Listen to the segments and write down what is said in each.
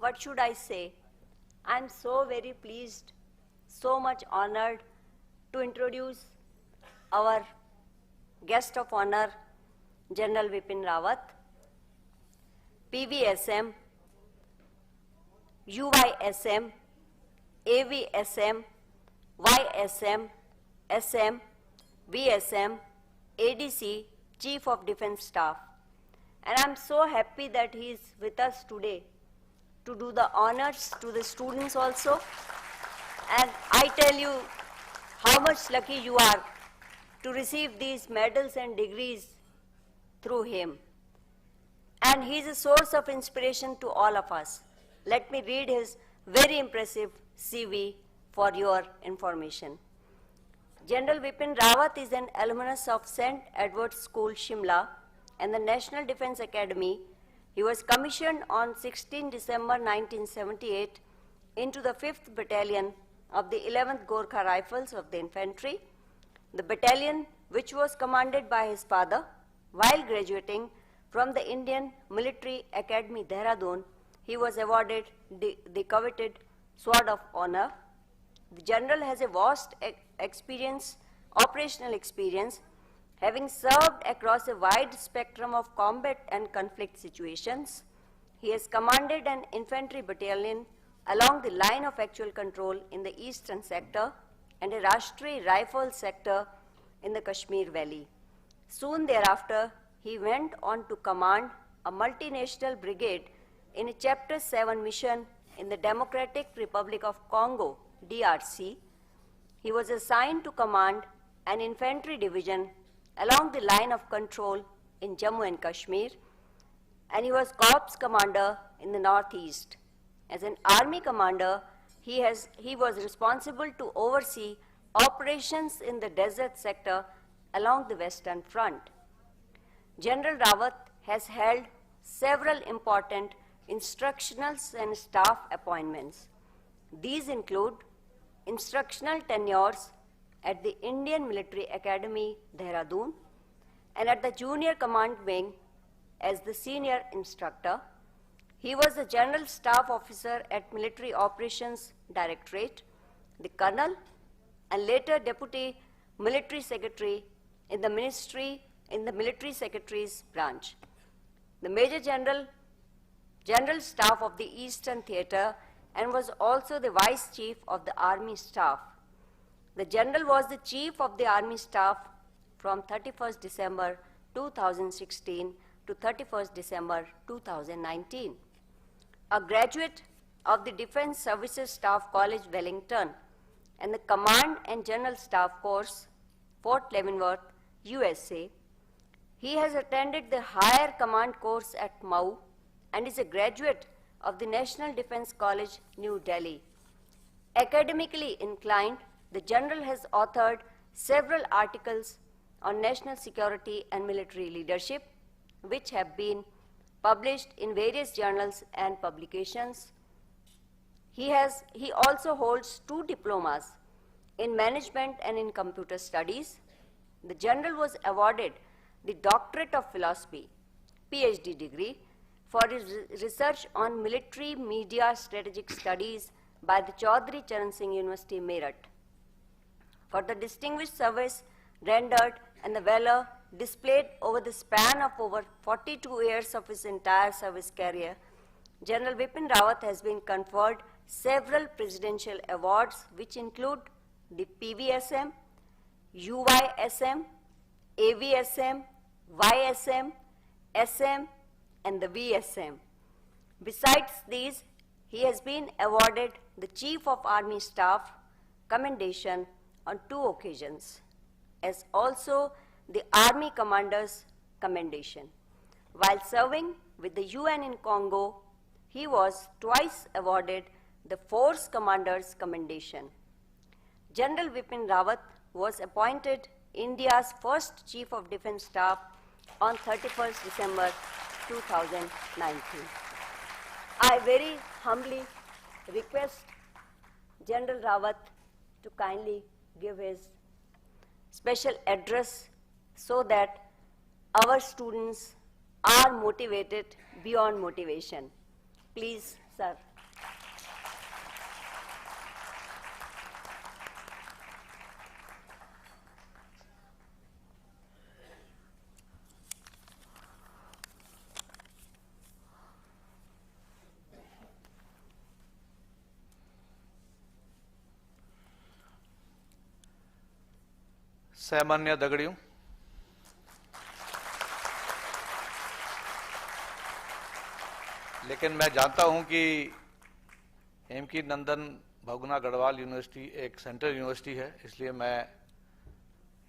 what should I say? I'm so very pleased, so much honored to introduce our guest of honor, General Vipin Rawat, PVSM, UYSM, AVSM, YSM, SM, VSM, ADC, Chief of Defense Staff. And I'm so happy that he is with us today to do the honors to the students also. And I tell you how much lucky you are to receive these medals and degrees through him. And he is a source of inspiration to all of us. Let me read his very impressive CV for your information. General Vipin Rawat is an alumnus of St. Edward's School, Shimla, and the National Defence Academy. He was commissioned on 16 December 1978 into the 5th Battalion of the 11th Gorkha Rifles of the Infantry, the battalion which was commanded by his father. While graduating from the Indian Military Academy, Dehradun, he was awarded the coveted Sword of Honor. The General has a vast operational experience, having served across a wide spectrum of combat and conflict situations. He has commanded an infantry battalion along the line of actual control in the eastern sector and a Rashtriya Rifle sector in the Kashmir Valley. Soon thereafter, he went on to command a multinational brigade in a Chapter 7 mission in the Democratic Republic of Congo, DRC. He was assigned to command an infantry division along the line of control in Jammu and Kashmir, and he was corps commander in the northeast. As an army commander, he was responsible to oversee operations in the desert sector along the western front. General Rawat has held several important instructional and staff appointments. These include instructional tenures at the Indian Military Academy, Dehradun, and at the Junior Command Wing as the senior instructor. He was the General Staff Officer at Military Operations Directorate, the Colonel, and later Deputy Military Secretary in the Military Secretary's branch. The Major General Staff of the Eastern Theatre, and was also the Vice Chief of the Army Staff. The General was the Chief of the Army Staff from 31st December 2016 to 31st December 2019. A graduate of the Defence Services Staff College, Wellington, and the Command and General Staff Course, Fort Leavenworth, USA. He has attended the Higher Command course at MAU and is a graduate of the National Defence College, New Delhi. Academically inclined, the General has authored several articles on national security and military leadership, which have been published in various journals and publications. He also holds 2 diplomas in management and in computer studies. The General was awarded the Doctorate of Philosophy, PhD degree, for his research on military media strategic studies by the Chaudhry Charan Singh University, Meerut. For the distinguished service rendered and the valor displayed over the span of over 42 years of his entire service career, General Vipin Rawat has been conferred several presidential awards, which include the PVSM, UYSM, AVSM, YSM, SM, and the VSM. Besides these, he has been awarded the Chief of Army Staff Commendation on 2 occasions, as also the Army Commander's Commendation. While serving with the UN in Congo, he was twice awarded the Force Commander's Commendation. General Vipin Rawat was appointed India's first Chief of Defence Staff on 31st December 2019. I very humbly request General Rawat to kindly give his special address so that our students are motivated beyond motivation. Please, sir. सामान्य दगड़ियों, लेकिन मैं जानता हूं कि हेमकी Nandan Bahuguna Garhwal university एक central university है, इसलिए मैं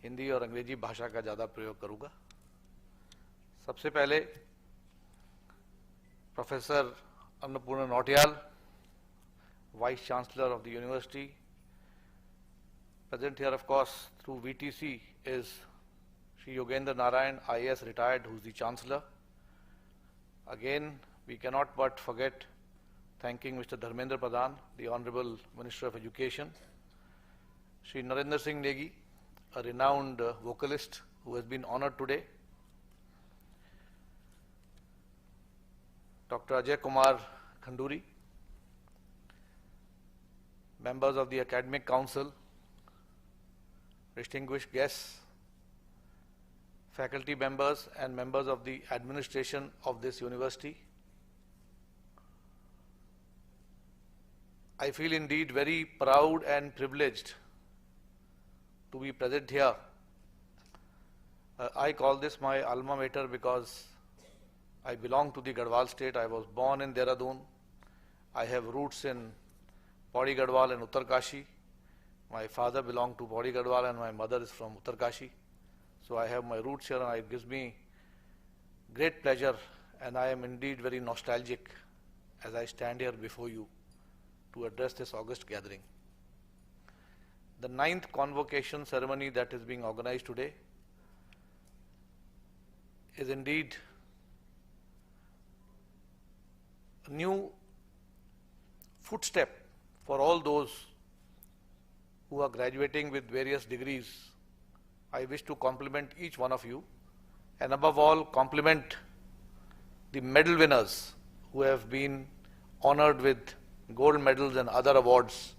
हिंदी और अंग्रेजी भाषा का ज़्यादा प्रयोग करूंगा। सबसे पहले professor Annapurna Nautiyal, vice chancellor of the university, present here of course through VTC is Shri Yogendra Narayan, IAS retired, who is the Chancellor. Again, we cannot but forget thanking Mr. Dharmendra Pradhan, the Honorable Minister of Education, Shri Narendra Singh Negi, a renowned vocalist who has been honored today, Dr. Ajay Kumar Khanduri, members of the Academic Council, distinguished guests, faculty members and members of the administration of this university. I feel indeed very proud and privileged to be present here. I call this my alma mater because I belong to the Garhwal state. I was born in Dehradun. I have roots in Pauri Garhwal and Uttarkashi. My father belonged to Pauri Garhwal and my mother is from Uttarkashi. So I have my roots here and it gives me great pleasure, and I am indeed very nostalgic as I stand here before you to address this august gathering. The 9th convocation ceremony that is being organized today is indeed a new footstep for all those who are graduating with various degrees. I wish to compliment each one of you, and above all compliment the medal winners who have been honored with gold medals and other awards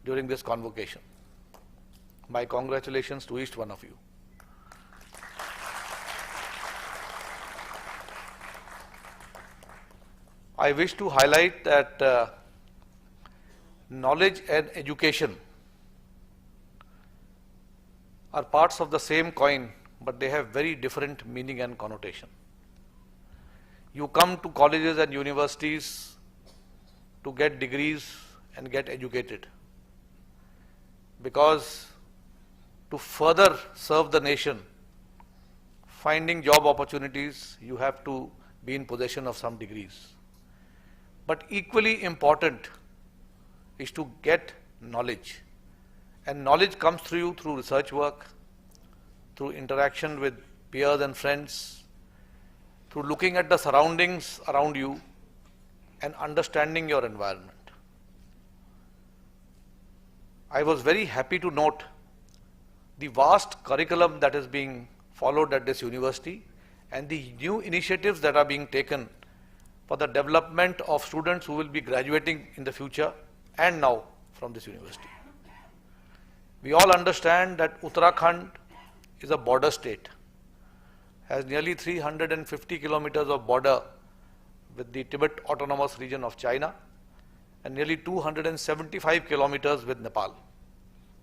during this convocation. My congratulations to each one of you. I wish to highlight that knowledge and education are parts of the same coin, but they have very different meaning and connotation. You come to colleges and universities to get degrees and get educated, because to further serve the nation, finding job opportunities, you have to be in possession of some degrees. But equally important is to get knowledge. And knowledge comes through you through research work, through interaction with peers and friends, through looking at the surroundings around you and understanding your environment. I was very happy to note the vast curriculum that is being followed at this university and the new initiatives that are being taken for the development of students who will be graduating in the future and now from this university. We all understand that Uttarakhand is a border state, has nearly 350 kilometers of border with the Tibet Autonomous Region of China and nearly 275 kilometers with Nepal.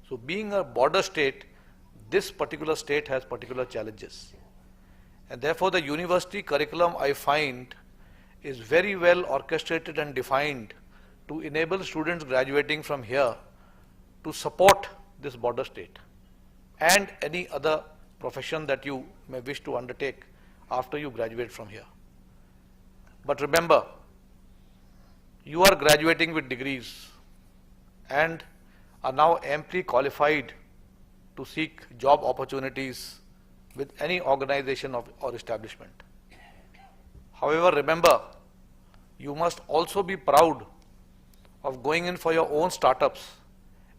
So being a border state, this particular state has particular challenges. And therefore the university curriculum, I find, is very well orchestrated and defined to enable students graduating from here to support this border state and any other profession that you may wish to undertake after you graduate from here. But remember, you are graduating with degrees and are now amply qualified to seek job opportunities with any organization or establishment. However, remember, you must also be proud of going in for your own startups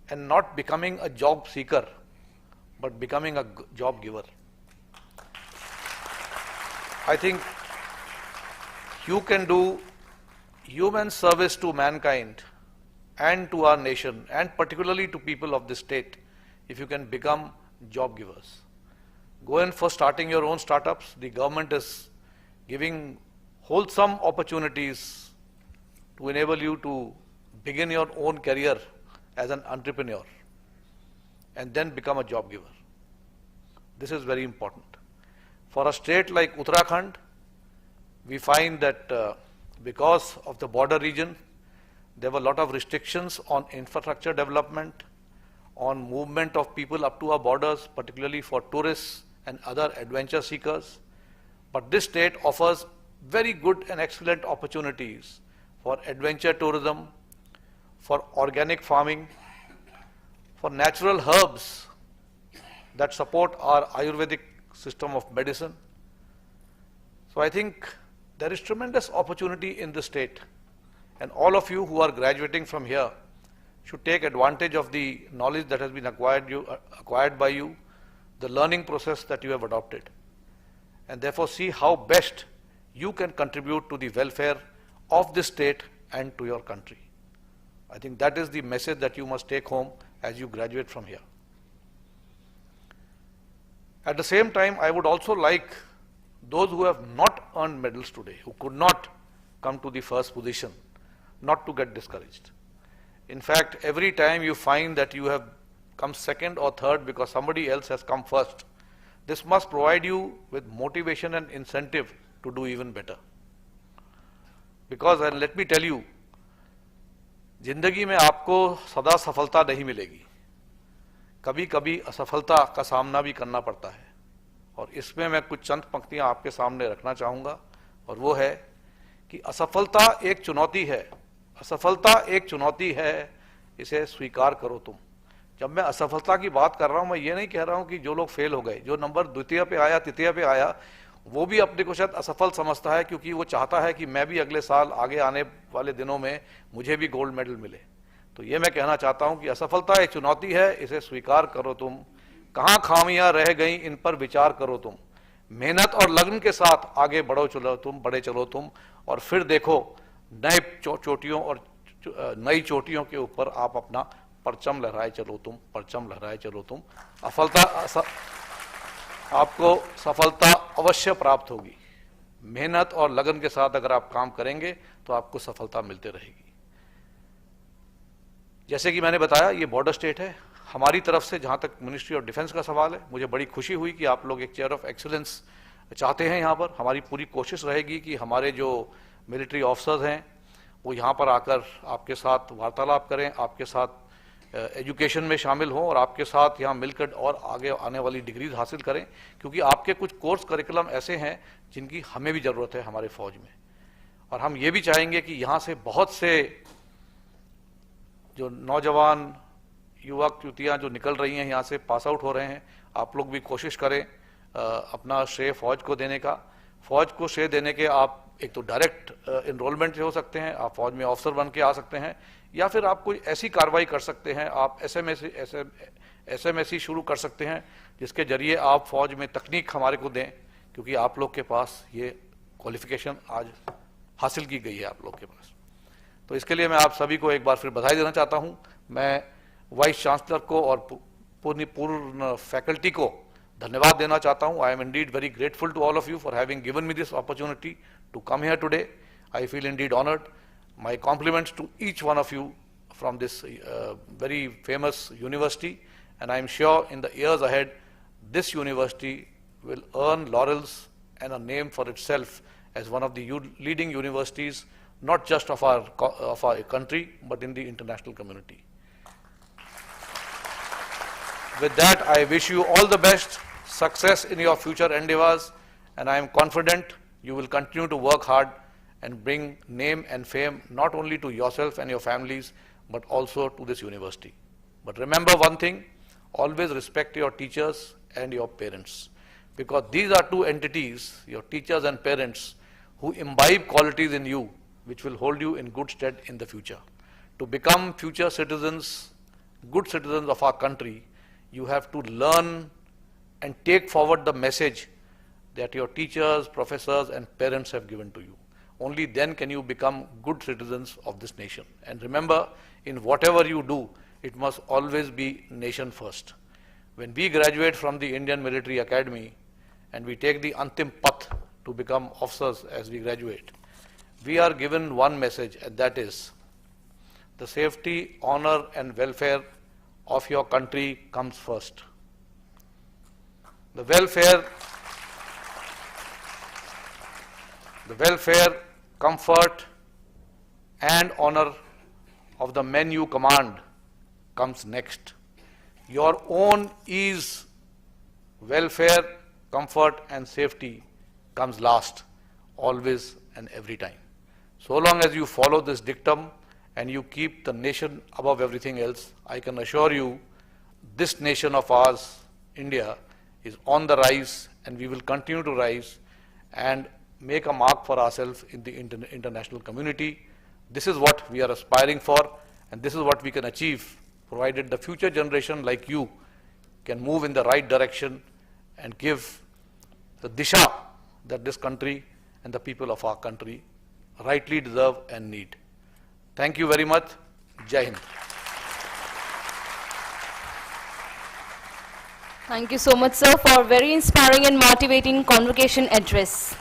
and not becoming a job seeker, but becoming a job giver. I think you can do human service to mankind and to our nation, and particularly to people of this state, if you can become job givers. Go in for starting your own startups. The government is giving wholesome opportunities to enable you to begin your own career as an entrepreneur and then become a job giver. This is very important. For a state like Uttarakhand, we find that because of the border region, there were a lot of restrictions on infrastructure development, on movement of people up to our borders, particularly for tourists and other adventure seekers. But this state offers very good and excellent opportunities for adventure tourism, for organic farming, for natural herbs that support our Ayurvedic system of medicine. So I think there is tremendous opportunity in the state, and all of you who are graduating from here should take advantage of the knowledge that has been acquired by you, the learning process that you have adopted, and therefore see how best you can contribute to the welfare of this state and to your country. I think that is the message that you must take home as you graduate from here. At the same time, I would also like those who have not earned medals today, who could not come to the first position, not to get discouraged. In fact, every time you find that you have come second or third because somebody else has come first, this must provide you with motivation and incentive to do even better. Because, and let me tell you, जिंदगी में आपको सदा सफलता नहीं मिलेगी, कभी कभी असफलता का सामना भी करना पड़ता है। और इसमें मैं कुछ चंद पंक्तियां आपके सामने रखना चाहूँगा, और वो है कि असफलता एक चुनौती है, असफलता एक चुनौती है, इसे स्वीकार करो तुम। जब मैं असफलता की बात कर रहा हूँ, मैं ये नहीं कह रहा हूँ कि जो लोग फेल हो गए, जो नंबर द्वितीय पे आया, तृतीय पे आया, वो भी अपने को शायद असफल समझता है, क्योंकि वो चाहता है कि मैं भी अगले साल आगे आने वाले दिनों में मुझे भी गोल्ड मेडल मिले। तो ये मैं कहना चाहता हूँ कि असफलता एक चुनौती है, इसे स्वीकार करो तुम। कहाँ खामियां रह गई, इन पर विचार करो तुम। मेहनत और लगन के साथ आगे बढ़ो चलो तुम, बढ़े चलो तुम, और फिर देखो नए चोटियों और नई चोटियों के ऊपर आप अपना परचम लहराए चलो तुम, परचम लहराए चलो तुम। आपको सफलता अवश्य प्राप्त होगी। मेहनत और लगन के साथ अगर आप काम करेंगे तो आपको सफलता मिलते रहेगी। जैसे कि मैंने बताया, ये बॉर्डर स्टेट है। हमारी तरफ से जहां तक मिनिस्ट्री ऑफ डिफेंस का सवाल है, मुझे बड़ी खुशी हुई कि आप लोग एक चेयर ऑफ एक्सीलेंस चाहते हैं यहाँ पर। हमारी पूरी कोशिश रहेगी कि हमारे जो मिलिट्री ऑफिसर्स हैं वो यहाँ पर आकर आपके साथ वार्तालाप करें, आपके साथ एजुकेशन में शामिल हों और आपके साथ यहाँ मिलकर और आगे आने वाली डिग्रीज हासिल करें, क्योंकि आपके कुछ कोर्स करिकुलम ऐसे हैं जिनकी हमें भी ज़रूरत है हमारे फौज में। और हम ये भी चाहेंगे कि यहाँ से बहुत से जो नौजवान युवक युवतियाँ जो निकल रही हैं, यहाँ से पास आउट हो रहे हैं, आप लोग भी कोशिश करें अपना श्रेय फौज को देने का। फौज को श्रेय देने के आप एक तो डायरेक्ट इनरोलमेंट से हो सकते हैं, आप फौज में ऑफिसर बन के आ सकते हैं, या फिर आप कोई ऐसी कार्रवाई कर सकते हैं, आप एसएमएससी शुरू कर सकते हैं जिसके जरिए आप फौज में तकनीक हमारे को दें, क्योंकि आप लोग के पास ये क्वालिफिकेशन आज हासिल की गई है आप लोग के पास। तो इसके लिए मैं आप सभी को एक बार फिर बधाई देना चाहता हूँ। मैं वाइस चांसलर को और पूर्ण फैकल्टी को धन्यवाद देना चाहता हूँ। I am indeed very grateful to all of you for having given me this opportunity to come here today. I feel indeed honored. My compliments to each one of you from this very famous university, and I am sure in the years ahead this university will earn laurels and a name for itself as one of the leading universities, not just of our country but in the international community. With that, I wish you all the best success in your future endeavors, and I am confident you will continue to work hard and bring name and fame not only to yourself and your families but also to this university. But remember one thing, always respect your teachers and your parents, because these are two entities, your teachers and parents, who imbibe qualities in you which will hold you in good stead in the future. To become future citizens, good citizens of our country, you have to learn and take forward the message that your teachers, professors and parents have given to you. Only then can you become good citizens of this nation. And remember, in whatever you do, it must always be nation first. When we graduate from the Indian Military Academy and we take the Antim Path to become officers as we graduate, we are given one message, and that is the safety, honor and welfare of your country comes first. the welfare, comfort and honor of the men you command comes next. Your own ease, welfare, comfort and safety comes last, always and every time. So long as you follow this dictum and you keep the nation above everything else, I can assure you this nation of ours, India, is on the rise, and we will continue to rise and make a mark for ourselves in the international community. This is what we are aspiring for, and this is what we can achieve, provided the future generation like you can move in the right direction and give the disha that this country and the people of our country rightly deserve and need. Thank you very much. Jai Hind. Thank you so much, sir, for very inspiring and motivating convocation address.